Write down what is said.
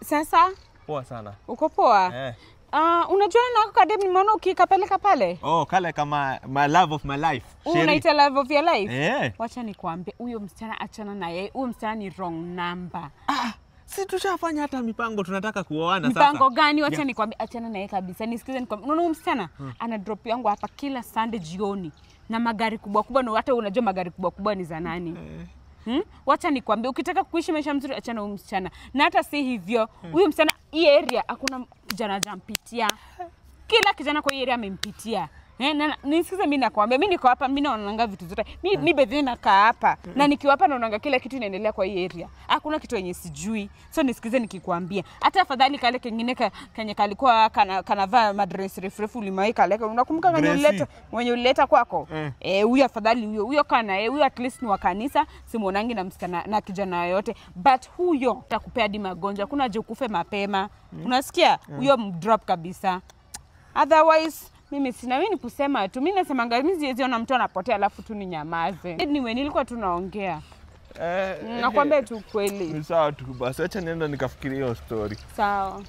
Sasa? Poa sana. Uko poa? Unajua na kadem nimeona ukikapeleka pale? Oh, kale kama my love of my life. Unaita love of your life? Wacha nikwambie, huyo msichana achana na yeye. Huyo msichana ni wrong number. Si tushafanya hata mipango tunataka kuoana sasa. Mipango gani? Wacha nikwambie achana na yeye kabisa. Nisikize nikwambie. Unaona huyo msichana ana drop yangu hapa kila Sunday jioni na magari kubwa kubwa, na hata unajua magari kubwa kubwa ni za nani? Wacha nikwambie, ukitaka kuishi maisha mzuri achana huyo msichana. Na hata si hivyo, huyo msichana hii area hakuna kijana jampitia. Kila kijana kwa hii area amempitia. Na nisikize mimi nakwambia, mimi niko hapa, mimi naonanga vitu zote. Mimi bedhi nakaa hapa na nikiwa hapa naonanga kila kitu inaendelea kwa hii area. Hakuna kitu yenye sijui. So nisikize nikikwambia. Hata afadhali kale kingine kenye kalikuwa kanavaa madress refu limaika leka. Unakumbuka mwenye ulileta kwako? Huyo afadhali huyo kana huyo at least ni wa kanisa, simuonangi na msichana na kijana yote. But huyo atakupea hadi magonjwa. Kuna je ukufe mapema. Unasikia? Huyo mdrop kabisa. Otherwise mimi sina mimi kusema tu. Mimi nasema mimi siziona mtu anapotea alafu tu ni nyamaze. Anyway nilikuwa tunaongea. Nakwambia tu kweli. Ni sawa tu basi, acha nienda nikafikiria hiyo story. Sawa.